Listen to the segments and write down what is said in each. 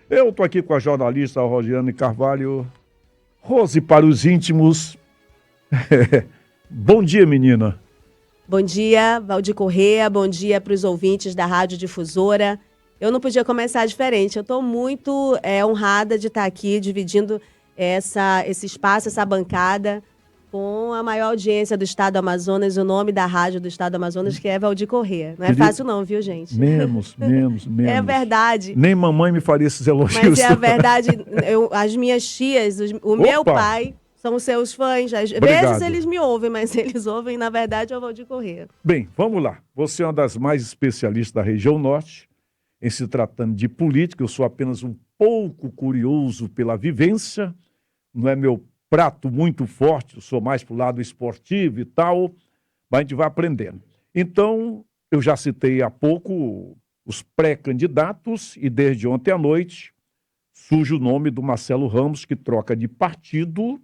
Eu estou aqui com a jornalista Rosiane Carvalho. Rose, para os íntimos. Bom dia, menina. Bom dia, Valdir Corrêa. Bom dia para os ouvintes da Rádio Difusora. Eu não podia começar diferente. Eu estou muito honrada de estar aqui dividindo esse espaço, essa bancada, com a maior audiência do Estado do Amazonas, o nome da rádio do Estado do Amazonas, que é Valdir Corrêa. Não é fácil não, viu, gente? Menos. É verdade. Nem mamãe me faria esses elogios. Mas é a verdade. As minhas tias, meu pai, são os seus fãs. Às vezes eles me ouvem, mas eles ouvem, na verdade, é o Valdir Corrêa. Bem, vamos lá. Você é uma das mais especialistas da região norte, em se tratando de política. Eu sou apenas um pouco curioso pela vivência. Não é meu prato muito forte, eu sou mais para o lado esportivo e tal, mas a gente vai aprendendo. Então, eu já citei há pouco os pré-candidatos e desde ontem à noite surge o nome do Marcelo Ramos, que troca de partido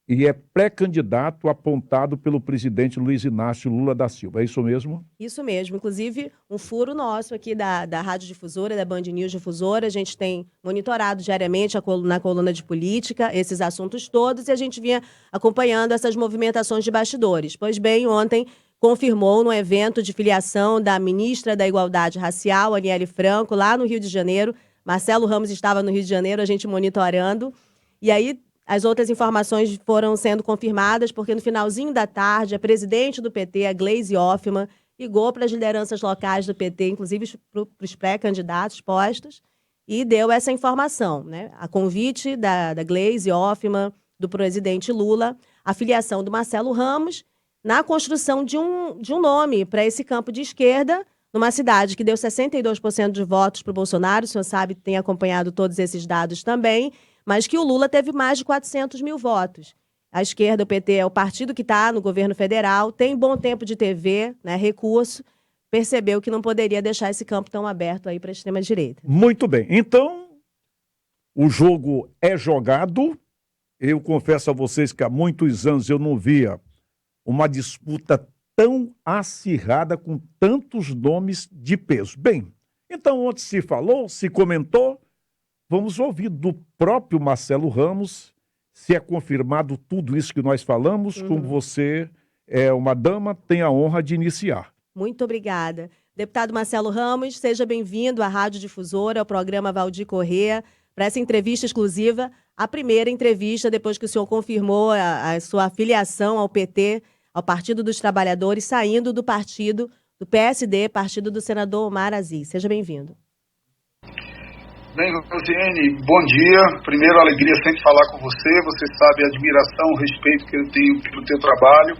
e é pré-candidato apontado pelo presidente Luiz Inácio Lula da Silva. É isso mesmo? Isso mesmo. Inclusive, um furo nosso aqui da Rádio Difusora, da Band News Difusora. A gente tem monitorado diariamente na coluna de política esses assuntos todos e a gente vinha acompanhando essas movimentações de bastidores. Pois bem, ontem confirmou no evento de filiação da ministra da Igualdade Racial, Aniele Franco, lá no Rio de Janeiro. Marcelo Ramos estava no Rio de Janeiro, a gente monitorando. E aí, as outras informações foram sendo confirmadas, porque no finalzinho da tarde, a presidente do PT, a Gleisi Hoffmann, ligou para as lideranças locais do PT, inclusive para os pré-candidatos postos, e deu essa informação, né? A convite da Gleisi Hoffmann, do presidente Lula, a filiação do Marcelo Ramos, na construção de um nome para esse campo de esquerda, numa cidade que deu 62% de votos para o Bolsonaro, o senhor sabe, tem acompanhado todos esses dados também, mas que o Lula teve mais de 400 mil votos. A esquerda, o PT, é o partido que está no governo federal, tem bom tempo de TV, né, recurso, percebeu que não poderia deixar esse campo tão aberto aí para a extrema-direita. Muito bem. Então, o jogo é jogado. Eu confesso a vocês que há muitos anos eu não via uma disputa tão acirrada com tantos nomes de peso. Bem, então ontem se falou, se comentou. Vamos ouvir do próprio Marcelo Ramos, se é confirmado tudo isso que nós falamos, como você é uma dama, tem a honra de iniciar. Muito obrigada. Deputado Marcelo Ramos, seja bem-vindo à Rádio Difusora, ao programa Valdir Corrêa, para essa entrevista exclusiva, a primeira entrevista depois que o senhor confirmou a sua filiação ao PT, ao Partido dos Trabalhadores, saindo do partido do PSD, partido do senador Omar Aziz. Seja bem-vindo. Bem, Rosiane, bom dia. Primeiro, alegria sempre falar com você. Você sabe a admiração, o respeito que eu tenho pelo teu trabalho.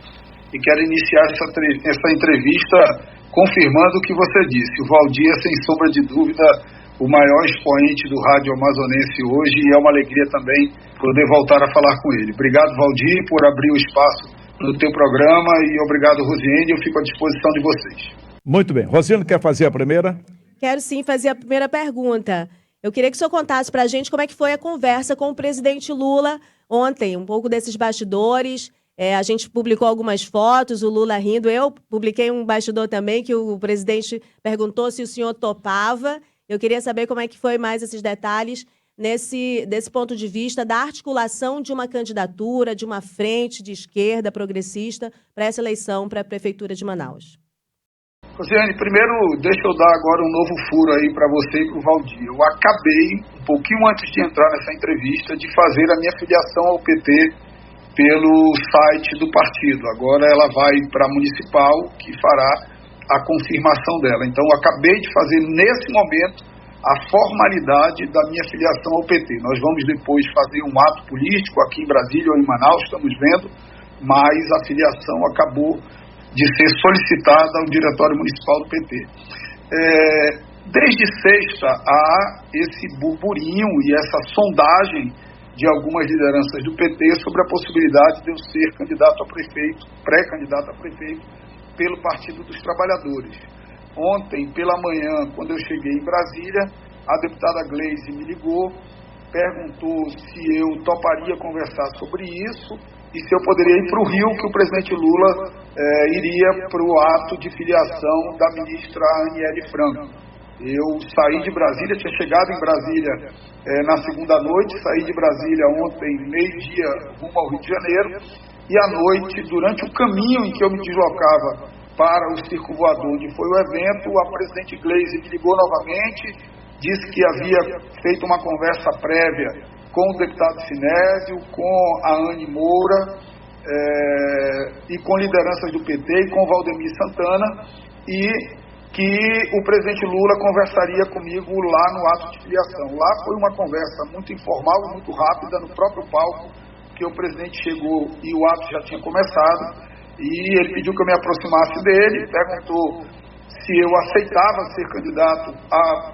E quero iniciar essa entrevista confirmando o que você disse. O Valdir é, sem sombra de dúvida, o maior expoente do rádio amazonense hoje e é uma alegria também poder voltar a falar com ele. Obrigado, Valdir, por abrir o espaço no teu programa e obrigado, Rosiane. Eu fico à disposição de vocês. Muito bem. Rosiane, quer fazer a primeira? Quero sim fazer a primeira pergunta. Eu queria que o senhor contasse para a gente como é que foi a conversa com o presidente Lula ontem, um pouco desses bastidores. A gente publicou algumas fotos, o Lula rindo. Eu publiquei um bastidor também que o presidente perguntou se o senhor topava. Eu queria saber como é que foi mais esses detalhes desse ponto de vista da articulação de uma candidatura, de uma frente de esquerda progressista para essa eleição para a Prefeitura de Manaus. Rosiane, primeiro, deixa eu dar agora um novo furo aí para você e para o Valdir. Eu acabei, um pouquinho antes de entrar nessa entrevista, de fazer a minha filiação ao PT pelo site do partido. Agora ela vai para a municipal, que fará a confirmação dela. Então, eu acabei de fazer, nesse momento, a formalidade da minha filiação ao PT. Nós vamos depois fazer um ato político aqui em Brasília ou em Manaus, estamos vendo, mas a filiação acabou de ser solicitada ao Diretório Municipal do PT. Desde sexta há esse burburinho e essa sondagem de algumas lideranças do PT sobre a possibilidade de eu ser candidato a prefeito, pré-candidato a prefeito, pelo Partido dos Trabalhadores. Ontem, pela manhã, quando eu cheguei em Brasília, a deputada Gleisi me ligou, perguntou se eu toparia conversar sobre isso e se eu poderia ir para o Rio, que o presidente Lula iria para o ato de filiação da ministra Aniele Franco. Eu saí de Brasília, tinha chegado em Brasília na segunda noite, saí de Brasília ontem, meio-dia, rumo ao Rio de Janeiro, e à noite, durante o caminho em que eu me deslocava para o Circo Voador, onde foi o evento, a presidente Gleisi me ligou novamente, disse que havia feito uma conversa prévia com o deputado Sinésio, com a Anne Moura, e com lideranças do PT e com o Valdemir Santana, e que o presidente Lula conversaria comigo lá no ato de filiação. Lá foi uma conversa muito informal, muito rápida, no próprio palco, que o presidente chegou e o ato já tinha começado, e ele pediu que eu me aproximasse dele, perguntou se eu aceitava ser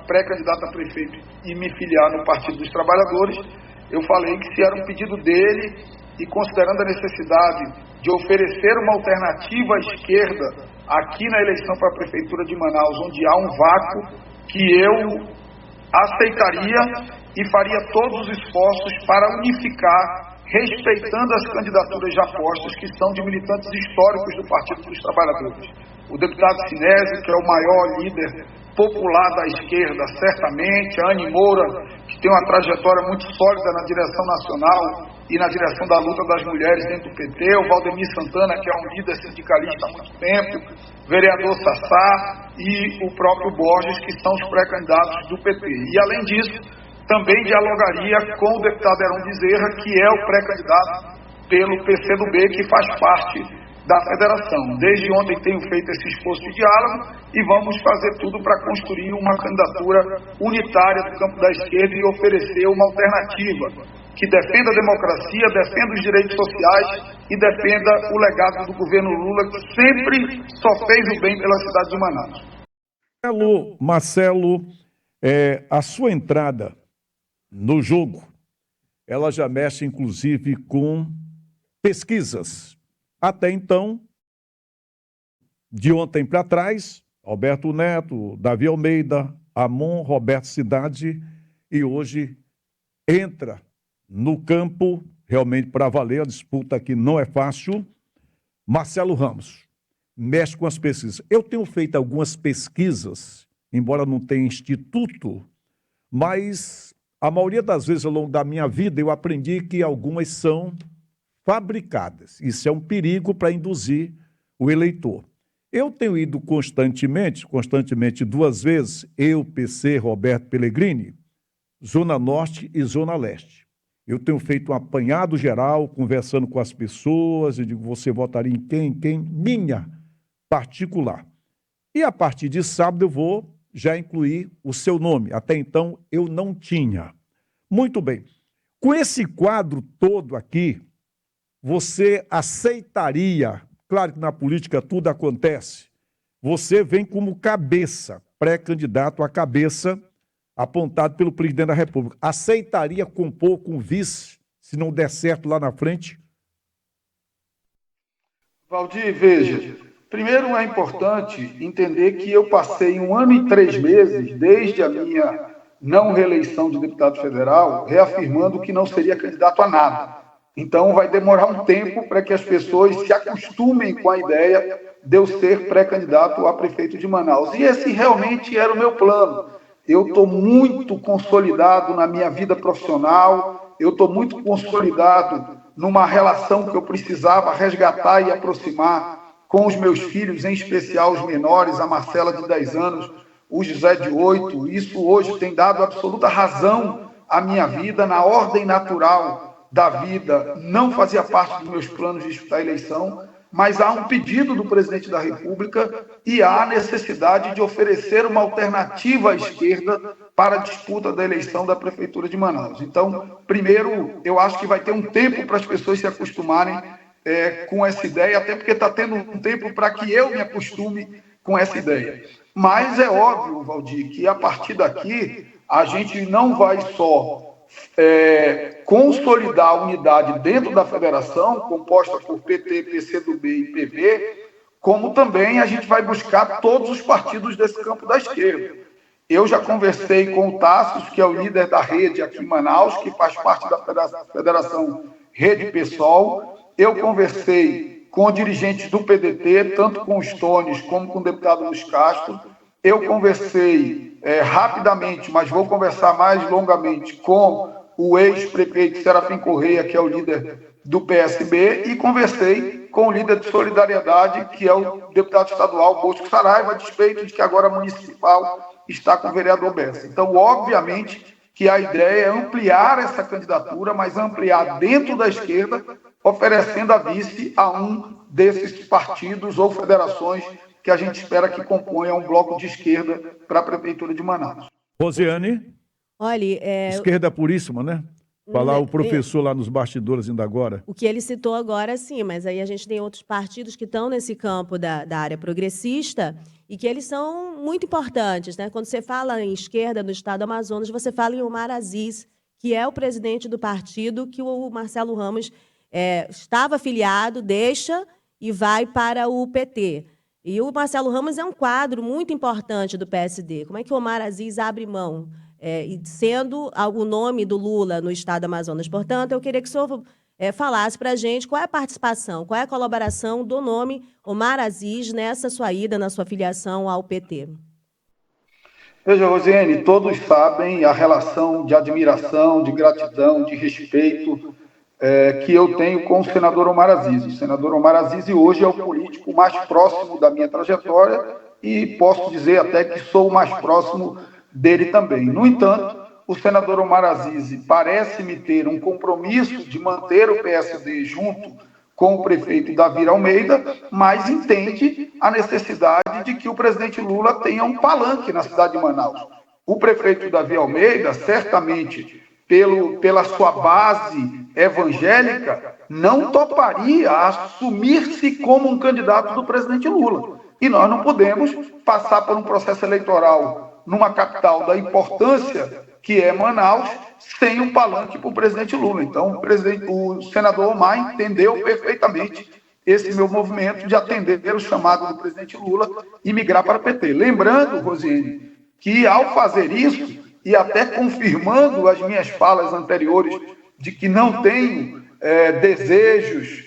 pré-candidato a prefeito e me filiar no Partido dos Trabalhadores. Eu falei que se era um pedido dele, e considerando a necessidade de oferecer uma alternativa à esquerda aqui na eleição para a Prefeitura de Manaus, onde há um vácuo, que eu aceitaria e faria todos os esforços para unificar, respeitando as candidaturas já postas, que são de militantes históricos do Partido dos Trabalhadores. O deputado Sinésio, que é o maior líder popular da esquerda, certamente, a Anne Moura, que tem uma trajetória muito sólida na direção nacional e na direção da luta das mulheres dentro do PT, o Valdemir Santana, que é um líder sindicalista há muito tempo, vereador Sassá e o próprio Borges, que são os pré-candidatos do PT. E, além disso, também dialogaria com o deputado Heron Bezerra, que é o pré-candidato pelo PCdoB, que faz parte da federação. Desde ontem tenho feito esse esforço de diálogo e vamos fazer tudo para construir uma candidatura unitária do campo da esquerda e oferecer uma alternativa que defenda a democracia, defenda os direitos sociais e defenda o legado do governo Lula, que sempre só fez o bem pela cidade de Manaus. Marcelo, a sua entrada no jogo, ela já mexe inclusive com pesquisas. Até então, de ontem para trás, Alberto Neto, Davi Almeida, Amon, Roberto Cidade, e hoje entra no campo, realmente para valer, a disputa aqui não é fácil, Marcelo Ramos, mexe com as pesquisas. Eu tenho feito algumas pesquisas, embora não tenha instituto, mas a maioria das vezes ao longo da minha vida eu aprendi que algumas são fabricadas. Isso é um perigo para induzir o eleitor. Eu tenho ido constantemente 2 vezes, eu, PC, Roberto Pellegrini, Zona Norte e Zona Leste. Eu tenho feito um apanhado geral, conversando com as pessoas, eu digo, você votaria em quem? Minha particular. E a partir de sábado eu vou já incluir o seu nome. Até então eu não tinha. Muito bem. Com esse quadro todo aqui, você aceitaria, claro que na política tudo acontece, você vem como cabeça, pré-candidato à cabeça, apontado pelo presidente da República. Aceitaria compor com vice, se não der certo lá na frente? Valdir, veja, primeiro é importante entender que eu passei 1 ano e 3 meses, desde a minha não reeleição de deputado federal, reafirmando que não seria candidato a nada. Então, vai demorar um tempo para que as pessoas se acostumem com a ideia de eu ser pré-candidato a prefeito de Manaus. E esse realmente era o meu plano. Eu estou muito consolidado na minha vida profissional, eu estou muito consolidado numa relação que eu precisava resgatar e aproximar com os meus filhos, em especial os menores, a Marcela de 10 anos, o José de 8. Isso hoje tem dado absoluta razão à minha vida, na ordem natural da vida, não fazia parte dos meus planos de disputar a eleição, mas há um pedido do presidente da República e há a necessidade de oferecer uma alternativa à esquerda para a disputa da eleição da Prefeitura de Manaus. Então, primeiro, eu acho que vai ter um tempo para as pessoas se acostumarem com essa ideia, até porque está tendo um tempo para que eu me acostume com essa ideia. Mas é óbvio, Valdir, que a partir daqui a gente não vai só consolidar a unidade dentro da federação, composta por PT, PCdoB e PV, como também a gente vai buscar todos os partidos desse campo da esquerda. Eu já conversei com o Tassos, que é o líder da rede aqui em Manaus, que faz parte da federação Rede PSOL. Eu conversei com dirigentes do PDT, tanto com os Tones como com o deputado Luiz Castro, Eu conversei rapidamente, mas vou conversar mais longamente com o ex-prefeito Serafim Correia, que é o líder do PSB, e conversei com o líder de Solidariedade, que é o deputado estadual Bosco Saraiva, a despeito de que agora a municipal está com o vereador Bessa. Então, obviamente, que a ideia é ampliar essa candidatura, mas ampliar dentro da esquerda, oferecendo a vice a um desses partidos ou federações que a gente espera que componha um bloco de esquerda para a Prefeitura de Manaus. Rosiane, Olha, esquerda puríssima, né? Falar o professor lá nos bastidores ainda agora. o que ele citou agora, sim, mas aí a gente tem outros partidos que estão nesse campo da área progressista e que eles são muito importantes, né? Quando você fala em esquerda no estado do Amazonas, você fala em Omar Aziz, que é o presidente do partido que o Marcelo Ramos estava afiliado, deixa e vai para o PT. E o Marcelo Ramos é um quadro muito importante do PSD. Como é que o Omar Aziz abre mão? E sendo o nome do Lula no estado do Amazonas. Portanto, eu queria que o senhor falasse para a gente qual é a participação, qual é a colaboração do nome Omar Aziz nessa sua ida, na sua filiação ao PT. Veja, Rosiane, todos sabem a relação de admiração, de gratidão, de respeito que eu tenho com o senador Omar Aziz. O senador Omar Aziz hoje é o político mais próximo da minha trajetória e posso dizer até que sou o mais próximo dele também. No entanto, o senador Omar Aziz parece-me ter um compromisso de manter o PSD junto com o prefeito Davi Almeida, mas entende a necessidade de que o presidente Lula tenha um palanque na cidade de Manaus. O prefeito Davi Almeida, certamente, pela sua base evangélica, não toparia assumir-se como um candidato do presidente Lula. E nós não podemos passar por um processo eleitoral numa capital da importância que é Manaus, sem um palanque para o presidente Lula. Então, o senador Omar entendeu perfeitamente esse meu movimento de atender o chamado do presidente Lula e migrar para o PT. Lembrando, Rosiane, que ao fazer isso, e até confirmando as minhas falas anteriores de que não tenho desejos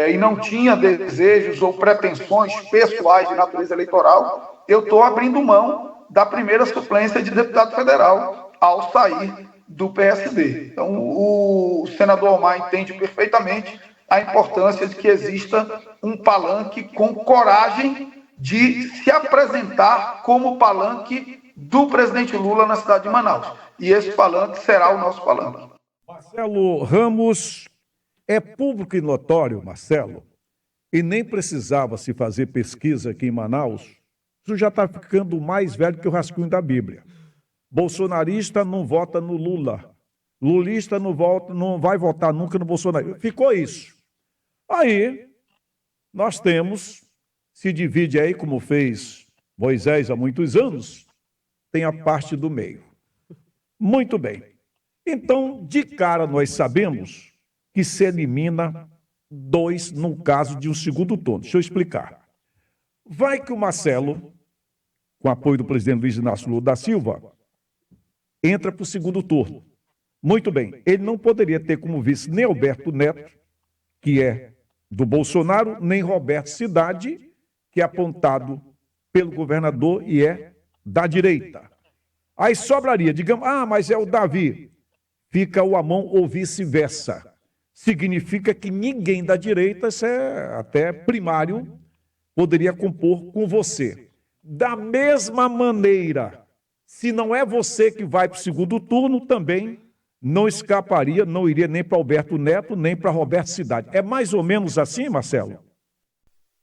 e não tinha desejos ou pretensões pessoais de natureza eleitoral, eu estou abrindo mão da primeira suplência de deputado federal ao sair do PSD. Então, o senador Omar entende perfeitamente a importância de que exista um palanque com coragem de se apresentar como palanque do presidente Lula na cidade de Manaus. E esse palanque será o nosso palanque. Marcelo Ramos é público e notório, Marcelo, e nem precisava se fazer pesquisa aqui em Manaus. Isso já está ficando mais velho que o rascunho da Bíblia. Bolsonarista não vota no Lula. Lulista não vai votar nunca no Bolsonaro. Ficou isso. Aí, nós temos, se divide aí, como fez Moisés há muitos anos, tem a parte do meio. Muito bem. Então, de cara, nós sabemos que se elimina 2 no caso de um segundo turno. Deixa eu explicar. Vai que o Marcelo, com apoio do presidente Luiz Inácio Lula da Silva, entra para o segundo turno. Muito bem, ele não poderia ter como vice nem Alberto Neto, que é do Bolsonaro, nem Roberto Cidade, que é apontado pelo governador e é da direita. Aí sobraria, digamos, mas é o Davi. Fica o Amon ou vice-versa. Significa que ninguém da direita, isso é até primário, poderia compor com você. Da mesma maneira, se não é você que vai para o segundo turno, também não escaparia, não iria nem para Alberto Neto, nem para Roberto Cidade. É mais ou menos assim, Marcelo?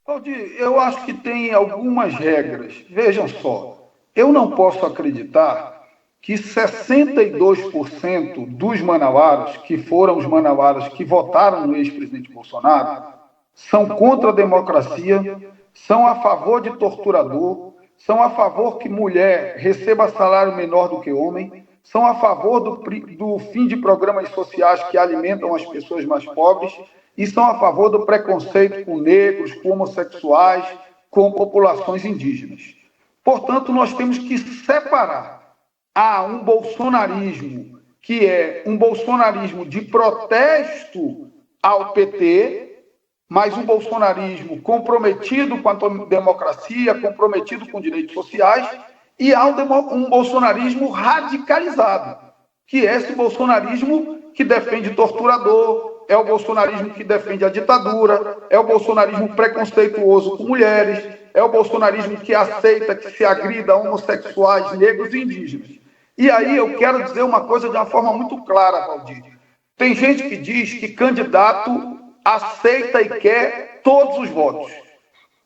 Valdir, eu acho que tem algumas regras. Vejam só, eu não posso acreditar que 62% dos manauaras, que foram os manauaras que votaram no ex-presidente Bolsonaro, são contra a democracia, são a favor de torturador, são a favor que mulher receba salário menor do que homem, são a favor do fim de programas sociais que alimentam as pessoas mais pobres e são a favor do preconceito com negros, com homossexuais, com populações indígenas. Portanto, nós temos que separar um bolsonarismo que é um bolsonarismo de protesto ao PT, mas um bolsonarismo comprometido com a democracia, comprometido com direitos sociais, e há um bolsonarismo radicalizado, que é esse bolsonarismo que defende torturador, é o bolsonarismo que defende a ditadura, é o bolsonarismo preconceituoso com mulheres, é o bolsonarismo que aceita que se agrida homossexuais, negros e indígenas. E aí eu quero dizer uma coisa de uma forma muito clara, Valdir. Tem gente que diz que candidato aceita e quer todos os votos.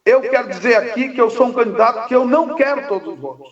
Eu quero dizer aqui que eu sou um candidato que eu não quero todos os votos.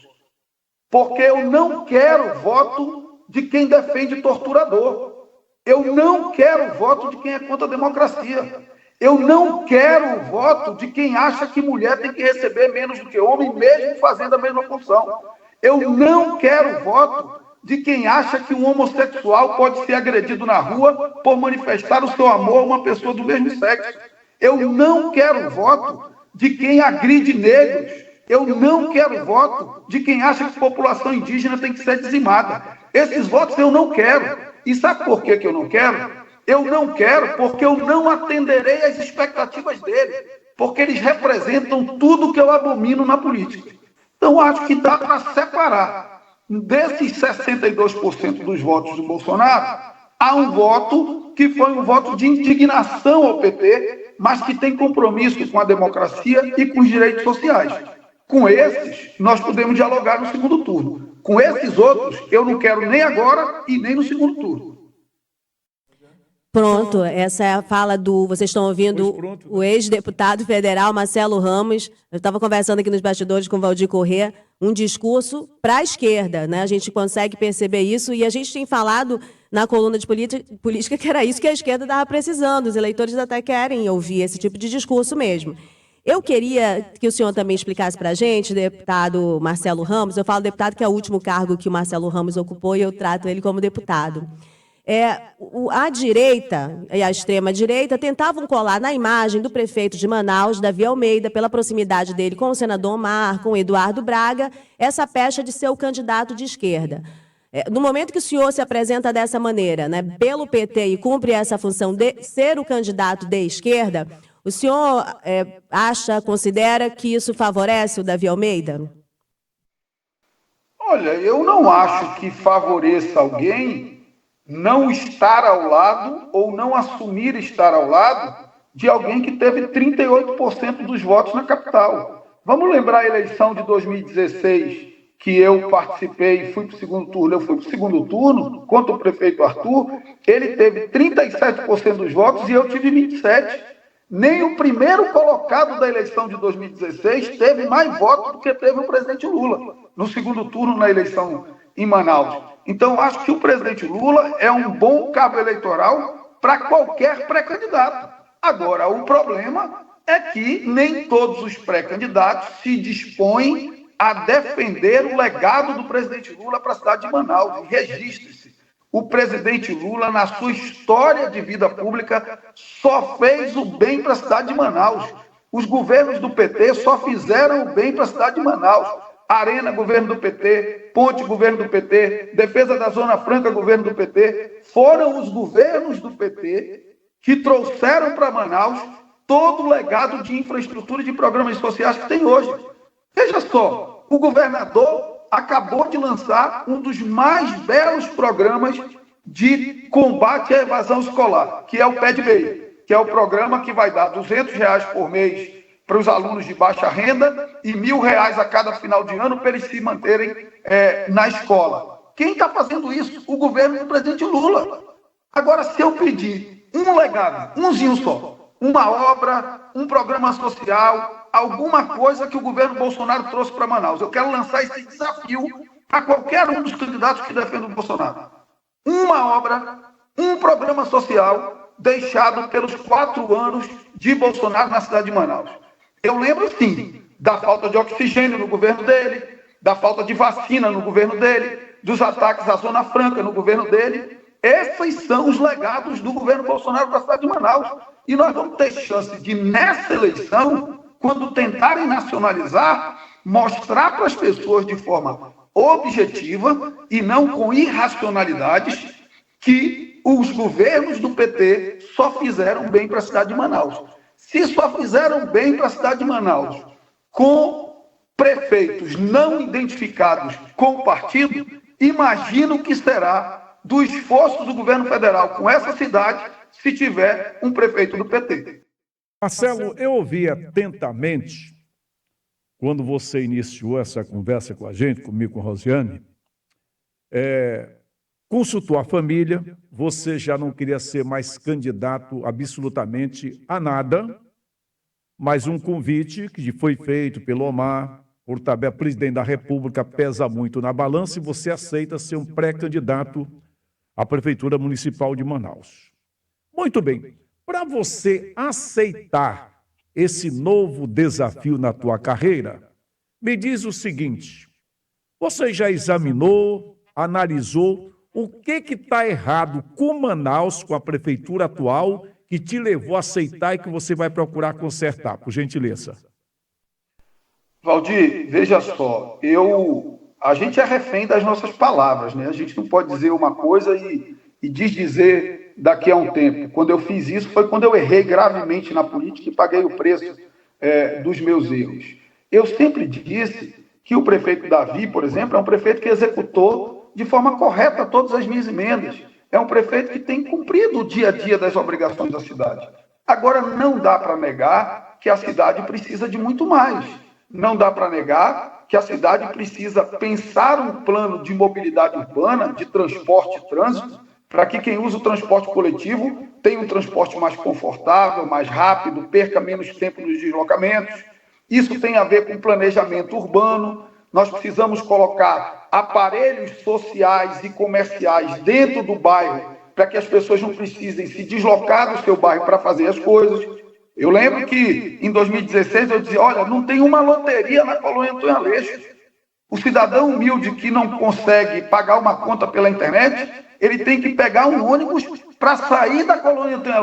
Porque eu não quero voto de quem defende torturador. Eu não quero voto de quem é contra a democracia. Eu não quero o voto de quem acha que mulher tem que receber menos do que homem, mesmo fazendo a mesma função. Eu não quero o voto de quem acha que um homossexual pode ser agredido na rua por manifestar o seu amor a uma pessoa do mesmo sexo. Eu não quero o voto de quem agride negros. Eu não quero o voto de quem acha que a população indígena tem que ser dizimada. Esses votos eu não quero. E sabe por que eu não quero? Eu não quero porque eu não atenderei às expectativas dele, porque eles representam tudo que eu abomino na política. Então, acho que dá para separar. Desses 62% dos votos do Bolsonaro, há um voto que foi um voto de indignação ao PT, mas que tem compromisso com a democracia e com os direitos sociais. Com esses, nós podemos dialogar no segundo turno. Com esses outros, eu não quero nem agora e nem no segundo turno. Pronto, essa é a fala do... Vocês estão ouvindo o ex-deputado federal Marcelo Ramos. Eu estava conversando aqui nos bastidores com o Valdir Corrêa, um discurso para a esquerda, né? A gente consegue perceber isso e a gente tem falado na coluna de política que era isso que a esquerda estava precisando. Os eleitores até querem ouvir esse tipo de discurso mesmo. Eu queria que o senhor também explicasse para a gente, deputado Marcelo Ramos. Eu falo deputado que é o último cargo que o Marcelo Ramos ocupou e eu trato ele como deputado. A direita e a extrema-direita tentavam colar na imagem do prefeito de Manaus, Davi Almeida, pela proximidade dele com o senador Omar, com o Eduardo Braga, essa pecha de ser o candidato de esquerda. No momento que o senhor se apresenta dessa maneira, né, pelo PT e cumpre essa função de ser o candidato de esquerda, o senhor considera que isso favorece o Davi Almeida? Olha, eu não acho que favoreça alguém não estar ao lado ou não assumir estar ao lado de alguém que teve 38% dos votos na capital. Vamos lembrar a eleição de 2016, que eu participei e fui para o segundo turno. Eu fui para o segundo turno contra o prefeito Arthur, ele teve 37% dos votos e eu tive 27%. Nem o primeiro colocado da eleição de 2016 teve mais votos do que teve o presidente Lula no segundo turno na eleição em Manaus. Então, acho que o presidente Lula é um bom cabo eleitoral para qualquer pré-candidato. Agora, o problema é que nem todos os pré-candidatos se dispõem a defender o legado do presidente Lula para a cidade de Manaus. E registre-se, o presidente Lula, na sua história de vida pública, só fez o bem para a cidade de Manaus. Os governos do PT só fizeram o bem para a cidade de Manaus. Arena, governo do PT, Ponte, governo do PT, Defesa da Zona Franca, governo do PT, foram os governos do PT que trouxeram para Manaus todo o legado de infraestrutura e de programas sociais que tem hoje. Veja só, o governador acabou de lançar um dos mais belos programas de combate à evasão escolar, que é o PED-MEI, que é o programa que vai dar R$200 por mês para os alunos de baixa renda e R$1.000 a cada final de ano para eles se manterem na escola. Quem está fazendo isso? O governo do presidente Lula. Agora, se eu pedir um legado, umzinho só, uma obra, um programa social, alguma coisa que o governo Bolsonaro trouxe para Manaus, eu quero lançar esse desafio para qualquer um dos candidatos que defendem o Bolsonaro. Uma obra, um programa social deixado pelos 4 anos de Bolsonaro na cidade de Manaus. Eu lembro, sim, da falta de oxigênio no governo dele, da falta de vacina no governo dele, dos ataques à Zona Franca no governo dele. Esses são os legados do governo Bolsonaro para a cidade de Manaus. E nós vamos ter chance de, nessa eleição, quando tentarem nacionalizar, mostrar para as pessoas de forma objetiva e não com irracionalidades que os governos do PT só fizeram bem para a cidade de Manaus. Se só fizeram bem para a cidade de Manaus com prefeitos não identificados com o partido, imagina o que será do esforço do governo federal com essa cidade se tiver um prefeito do PT. Marcelo, eu ouvi atentamente quando você iniciou essa conversa com a gente, comigo, com a Rosiane, consultou a família, você já não queria ser mais candidato absolutamente a nada, mas um convite que foi feito pelo Omar, por tabela, presidente da República, pesa muito na balança e você aceita ser um pré-candidato à Prefeitura Municipal de Manaus. Muito bem, para você aceitar esse novo desafio na tua carreira, me diz o seguinte, você já examinou, analisou o que está errado com Manaus, com a prefeitura atual, que te levou a aceitar e que você vai procurar consertar, por gentileza? Valdir, veja só, a gente é refém das nossas palavras, né? A gente não pode dizer uma coisa e desdizer daqui a um tempo. Quando eu fiz isso foi quando eu errei gravemente na política e paguei o preço dos meus erros. Eu sempre disse que o prefeito Davi, por exemplo, é um prefeito que executou de forma correta todas as minhas emendas. É um prefeito que tem cumprido o dia a dia das obrigações da cidade. Agora, não dá para negar que a cidade precisa de muito mais. Não dá para negar que a cidade precisa pensar um plano de mobilidade urbana, de transporte e trânsito, para que quem usa o transporte coletivo tenha um transporte mais confortável, mais rápido, perca menos tempo nos deslocamentos. Isso tem a ver com planejamento urbano. Nós precisamos colocar aparelhos sociais e comerciais dentro do bairro para que as pessoas não precisem se deslocar do seu bairro para fazer as coisas. Eu lembro que, em 2016, eu dizia, olha, não tem uma loteria na colônia Antônio Aleixo. O cidadão humilde que não consegue pagar uma conta pela internet, ele tem que pegar um ônibus para sair da colônia Antônio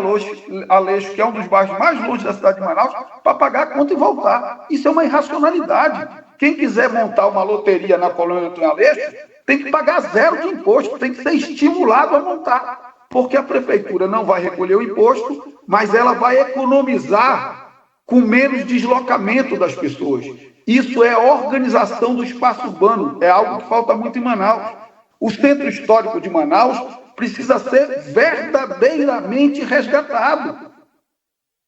Aleixo, que é um dos bairros mais longe da cidade de Manaus, para pagar a conta e voltar. Isso é uma irracionalidade. Quem quiser montar uma loteria na colônia Antônio Aleixo, tem que pagar zero de imposto, tem que ser estimulado a montar. Porque a prefeitura não vai recolher o imposto, mas ela vai economizar com menos deslocamento das pessoas. Isso é organização do espaço urbano, é algo que falta muito em Manaus. O centro histórico de Manaus precisa ser verdadeiramente resgatado.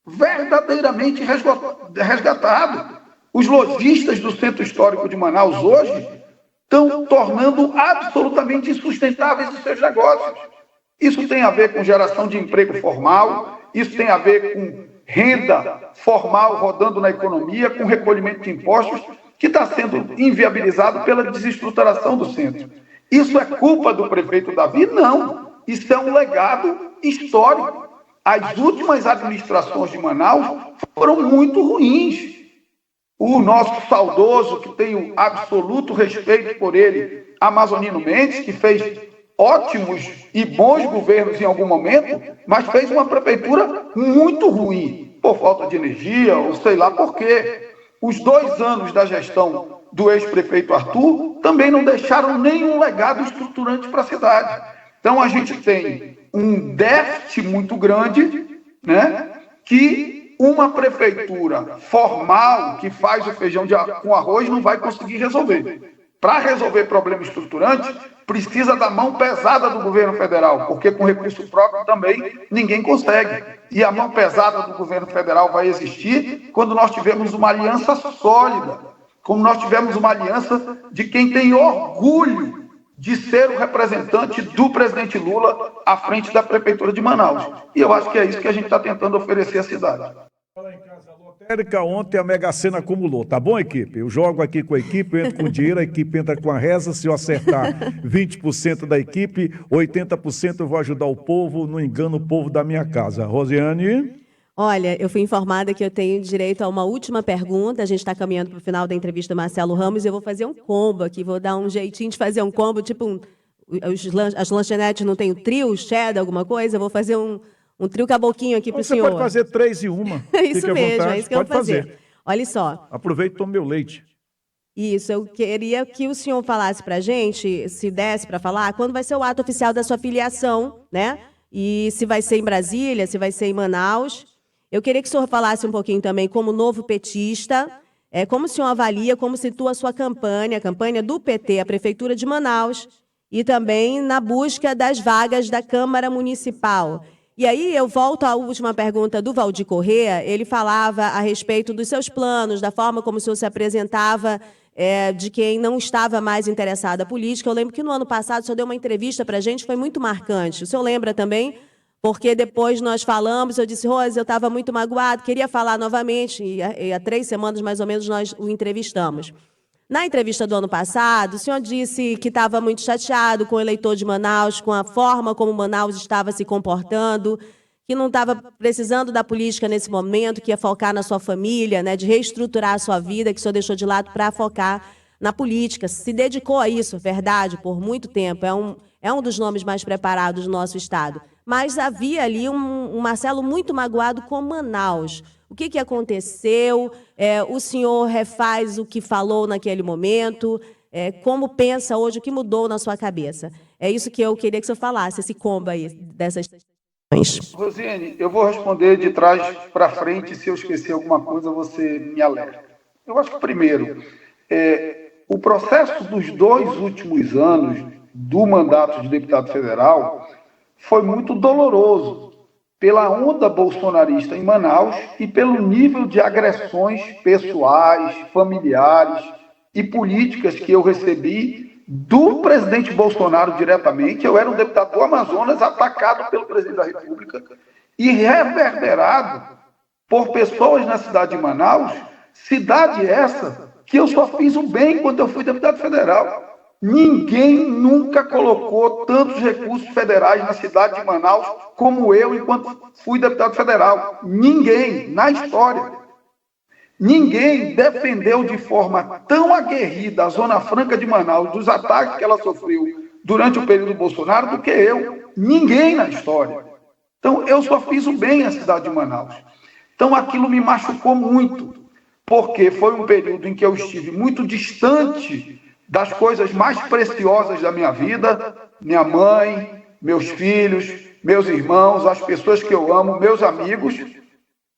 Verdadeiramente resgatado. Os lojistas do centro histórico de Manaus hoje estão tornando absolutamente insustentáveis os seus negócios. Isso tem a ver com geração de emprego formal, isso tem a ver com renda formal rodando na economia, com recolhimento de impostos, que está sendo inviabilizado pela desestruturação do centro. Isso é culpa do prefeito Davi? Não. Isso é um legado histórico. As últimas administrações de Manaus foram muito ruins. O nosso saudoso, que tenho absoluto respeito por ele, Amazonino Mendes, que fez ótimos e bons governos em algum momento, mas fez uma prefeitura muito ruim, por falta de energia, ou sei lá por quê. Os 2 anos da gestão do ex-prefeito Arthur também não deixaram nenhum legado estruturante para a cidade. Então a gente tem um déficit muito grande, né, que uma prefeitura formal que faz o feijão com arroz não vai conseguir resolver. Para resolver problema estruturante, precisa da mão pesada do governo federal, porque com recurso próprio também ninguém consegue. E a mão pesada do governo federal vai existir quando nós tivermos uma aliança sólida, quando nós tivermos uma aliança de quem tem orgulho de ser o representante do presidente Lula à frente da Prefeitura de Manaus. E eu acho que é isso que a gente está tentando oferecer à cidade. Lotérica, ontem a Mega Sena acumulou, tá bom, equipe? Eu jogo aqui com a equipe, eu entro com dinheiro, a equipe entra com a reza, se eu acertar 20% da equipe, 80% eu vou ajudar o povo, não engano o povo da minha casa. Rosiane? Olha, eu fui informada que eu tenho direito a uma última pergunta, a gente está caminhando para o final da entrevista do Marcelo Ramos, e eu vou fazer um combo aqui, vou dar um jeitinho de fazer um combo, tipo as lanchonetes não tem o trio, cheddar, alguma coisa, eu vou fazer um trio caboquinho aqui para o senhor. Você pode fazer 3 em 1. É isso mesmo, é isso que eu vou fazer. Olha só. Aproveita e toma meu leite. Isso, eu queria que o senhor falasse para a gente, se desse para falar, quando vai ser o ato oficial da sua filiação, né? E se vai ser em Brasília, se vai ser em Manaus. Eu queria que o senhor falasse um pouquinho também como novo petista, Como o senhor avalia, como situa a sua campanha, a campanha do PT, a Prefeitura de Manaus, e também na busca das vagas da Câmara Municipal? E aí eu volto à última pergunta do Valdir Corrêa. Ele falava a respeito dos seus planos, da forma como o senhor se apresentava, de quem não estava mais interessado à política. Eu lembro que no ano passado o senhor deu uma entrevista para a gente, foi muito marcante. O senhor lembra também? Porque depois nós falamos, eu disse, Rose, eu estava muito magoado, queria falar novamente, e há 3 semanas mais ou menos nós o entrevistamos. Na entrevista do ano passado, o senhor disse que estava muito chateado com o eleitor de Manaus, com a forma como Manaus estava se comportando, que não estava precisando da política nesse momento, que ia focar na sua família, né, de reestruturar a sua vida, que o senhor deixou de lado para focar na política. Se dedicou a isso, verdade, por muito tempo. É um dos nomes mais preparados do nosso estado. Mas havia ali um Marcelo muito magoado com Manaus. O que aconteceu? O senhor refaz o que falou naquele momento? Como pensa hoje? O que mudou na sua cabeça? É isso que eu queria que o senhor falasse, esse combo aí dessas questões. Rosiane, eu vou responder de trás para frente. Se eu esquecer alguma coisa, você me alerta. Eu acho que, primeiro, o processo dos 2 últimos anos do mandato de deputado federal foi muito doloroso pela onda bolsonarista em Manaus e pelo nível de agressões pessoais, familiares e políticas que eu recebi do presidente Bolsonaro diretamente. Eu era um deputado do Amazonas atacado pelo presidente da República e reverberado por pessoas na cidade de Manaus, cidade essa que eu só fiz o bem quando eu fui deputado federal. Ninguém nunca colocou tantos recursos federais na cidade de Manaus como eu enquanto fui deputado federal. Ninguém, na história. Ninguém defendeu de forma tão aguerrida a Zona Franca de Manaus, dos ataques que ela sofreu durante o período Bolsonaro, do que eu. Ninguém na história. Então, eu só fiz o bem à cidade de Manaus. Então, aquilo me machucou muito, porque foi um período em que eu estive muito distante das coisas mais preciosas da minha vida, minha mãe, meus filhos, meus irmãos, as pessoas que eu amo, meus amigos,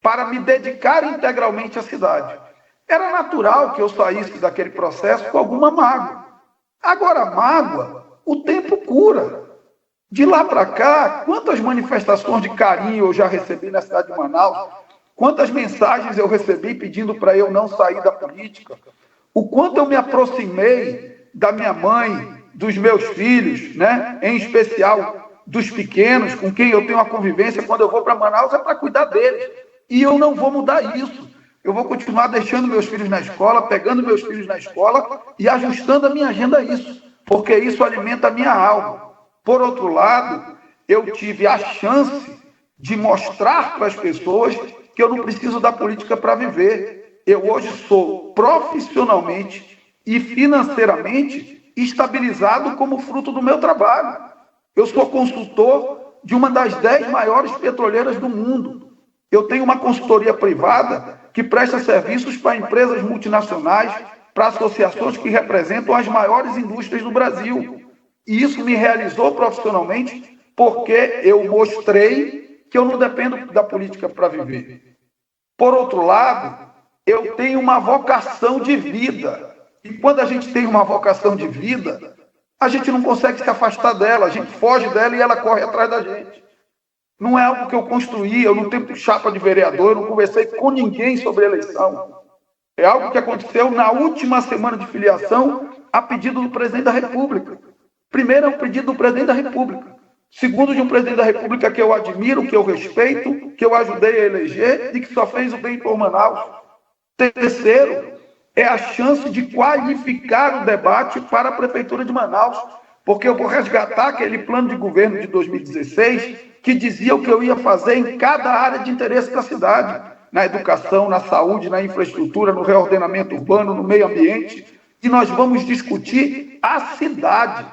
para me dedicar integralmente à cidade. Era natural que eu saísse daquele processo com alguma mágoa. Agora, a mágoa, o tempo cura. De lá para cá, quantas manifestações de carinho eu já recebi na cidade de Manaus, quantas mensagens eu recebi pedindo para eu não sair da política, o quanto eu me aproximei da minha mãe, dos meus filhos, né? Em especial dos pequenos, com quem eu tenho uma convivência quando eu vou para Manaus, é para cuidar deles. E eu não vou mudar isso. Eu vou continuar deixando meus filhos na escola, pegando meus filhos na escola e ajustando a minha agenda a isso, porque isso alimenta a minha alma. Por outro lado, eu tive a chance de mostrar para as pessoas que eu não preciso da política para viver. Eu hoje sou profissionalmente e financeiramente estabilizado como fruto do meu trabalho. Eu sou consultor de uma das 10 maiores petroleiras do mundo. Eu tenho uma consultoria privada que presta serviços para empresas multinacionais, para associações que representam as maiores indústrias do Brasil. E isso me realizou profissionalmente porque eu mostrei que eu não dependo da política para viver. Por outro lado, eu tenho uma vocação de vida. E quando a gente tem uma vocação de vida, a gente não consegue se afastar dela, a gente foge dela e ela corre atrás da gente. Não é algo que eu construí, eu não tenho chapa de vereador, eu não conversei com ninguém sobre eleição. É algo que aconteceu na última semana de filiação a pedido do presidente da República. Primeiro é um pedido do presidente da República. Segundo, de um presidente da República que eu admiro, que eu respeito, que eu ajudei a eleger e que só fez o bem por Manaus. Terceiro, é a chance de qualificar o debate para a Prefeitura de Manaus, porque eu vou resgatar aquele plano de governo de 2016 que dizia o que eu ia fazer em cada área de interesse da cidade, na educação, na saúde, na infraestrutura, no reordenamento urbano, no meio ambiente, e nós vamos discutir a cidade.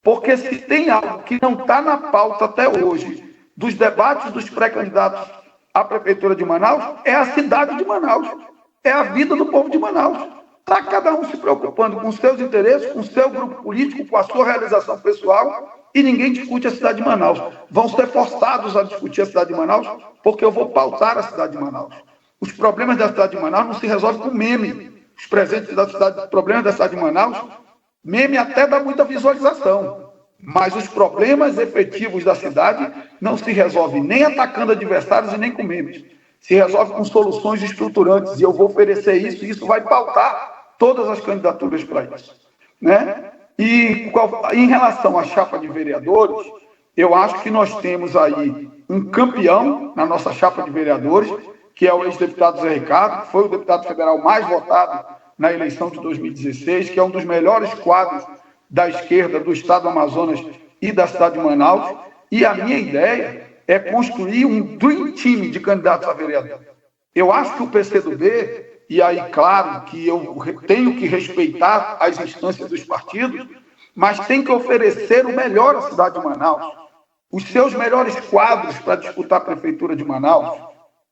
Porque se tem algo que não está na pauta até hoje, dos debates dos pré-candidatos à Prefeitura de Manaus, é a cidade de Manaus, é a vida do povo de Manaus. Está cada um se preocupando com seus interesses, com seu grupo político, com a sua realização pessoal, e ninguém discute a cidade de Manaus. Vão ser forçados a discutir a cidade de Manaus, porque eu vou pautar a cidade de Manaus. Os problemas da cidade de Manaus não se resolvem com meme. Os problemas da cidade de Manaus, meme até dá muita visualização. Mas os problemas efetivos da cidade não se resolvem nem atacando adversários e nem com memes. Se resolve com soluções estruturantes. E eu vou oferecer isso, e isso vai pautar todas as candidaturas para isso. Né? E em relação à chapa de vereadores, eu acho que nós temos aí um campeão na nossa chapa de vereadores, que é o ex-deputado Zé Ricardo, que foi o deputado federal mais votado na eleição de 2016, que é um dos melhores quadros da esquerda do estado do Amazonas e da cidade de Manaus. E a minha ideia é construir um dream team de candidatos a vereador. Eu acho que o PCdoB, e aí, claro, que eu tenho que respeitar as instâncias dos partidos, mas tem que oferecer o melhor à cidade de Manaus. Os seus melhores quadros para disputar a prefeitura de Manaus,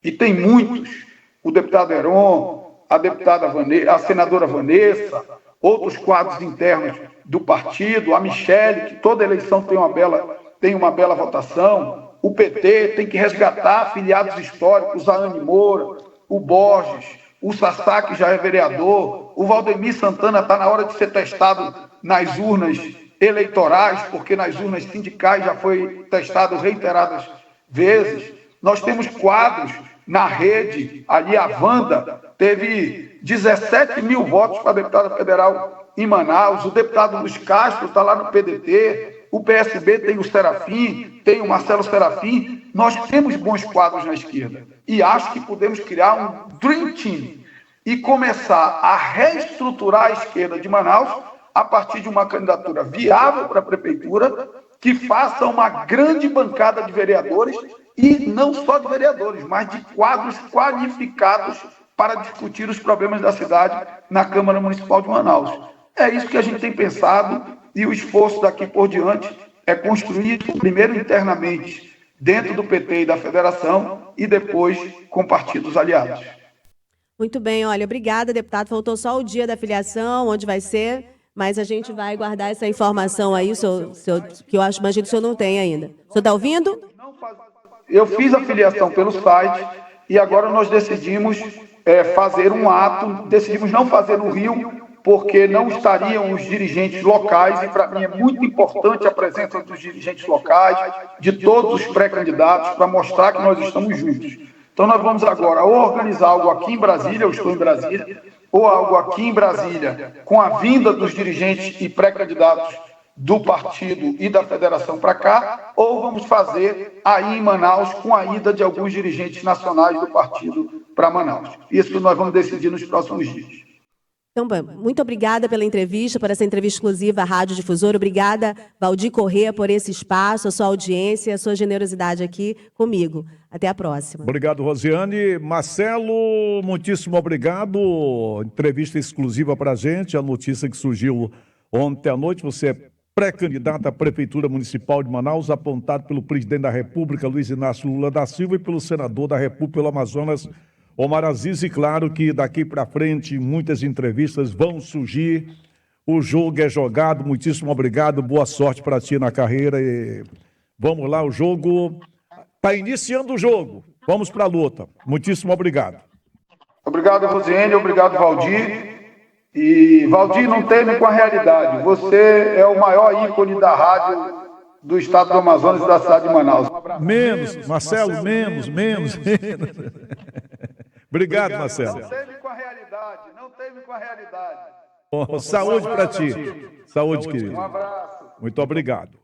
e tem muitos, o deputado Heron, a senadora Vanessa, outros quadros internos do partido, a Michele, que toda eleição tem uma bela votação, o PT tem que resgatar afiliados históricos, a Anne Moura, o Borges, o Sassá, que já é vereador, o Valdemir Santana está na hora de ser testado nas urnas eleitorais, porque nas urnas sindicais já foi testado reiteradas vezes. Nós temos quadros na rede, ali a Wanda teve 17 mil votos para deputada federal em Manaus, o deputado Luiz Castro está lá no PDT, o PSB tem o Serafim, tem o Marcelo Serafim. Nós temos bons quadros na esquerda e acho que podemos criar um dream team e começar a reestruturar a esquerda de Manaus a partir de uma candidatura viável para a prefeitura, que faça uma grande bancada de vereadores, e não só de vereadores, mas de quadros qualificados para discutir os problemas da cidade na Câmara Municipal de Manaus. É isso que a gente tem pensado, e o esforço daqui por diante é construir primeiro internamente dentro do PT e da federação e depois com partidos aliados. Muito bem, olha, obrigada, deputado. Faltou só o dia da filiação, onde vai ser, mas a gente vai guardar essa informação aí, que eu imagino que o senhor não tem ainda. O senhor está ouvindo? Eu fiz a filiação pelo site e agora nós decidimos fazer um ato, decidimos não fazer no Rio, porque não estariam os dirigentes locais, e para mim é muito importante a presença dos dirigentes locais, de todos os pré-candidatos, para mostrar que nós estamos juntos. Então nós vamos agora ou organizar algo aqui em Brasília, eu estou em Brasília, ou algo aqui em Brasília, com a vinda dos dirigentes e pré-candidatos do partido e da federação para cá, ou vamos fazer aí em Manaus com a ida de alguns dirigentes nacionais do partido para Manaus. Isso nós vamos decidir nos próximos dias. Então, muito obrigada pela entrevista, por essa entrevista exclusiva à Rádio Difusora. Obrigada, Valdir Corrêa, por esse espaço, a sua audiência, a sua generosidade aqui comigo. Até a próxima. Obrigado, Rosiane. Marcelo, muitíssimo obrigado. Entrevista exclusiva para a gente. A notícia que surgiu ontem à noite. Você é pré-candidato à Prefeitura Municipal de Manaus, apontado pelo presidente da República, Luiz Inácio Lula da Silva, e pelo senador da República pelo Amazonas, Omar Aziz. E claro que daqui para frente muitas entrevistas vão surgir. O jogo é jogado. Muitíssimo obrigado. Boa sorte para ti na carreira. E vamos lá, o jogo está iniciando o jogo. Vamos para a luta. Muitíssimo obrigado. Obrigado, Rosiane. Obrigado, Valdir. E, Valdir, não teme com a realidade. Você é o maior ícone da rádio do estado do Amazonas e da cidade de Manaus. Menos, Marcelo, menos. Obrigado, Marcelo. Não teme com a realidade, não teme com a realidade. Saúde para ti. Saúde, querido. Um abraço. Muito obrigado.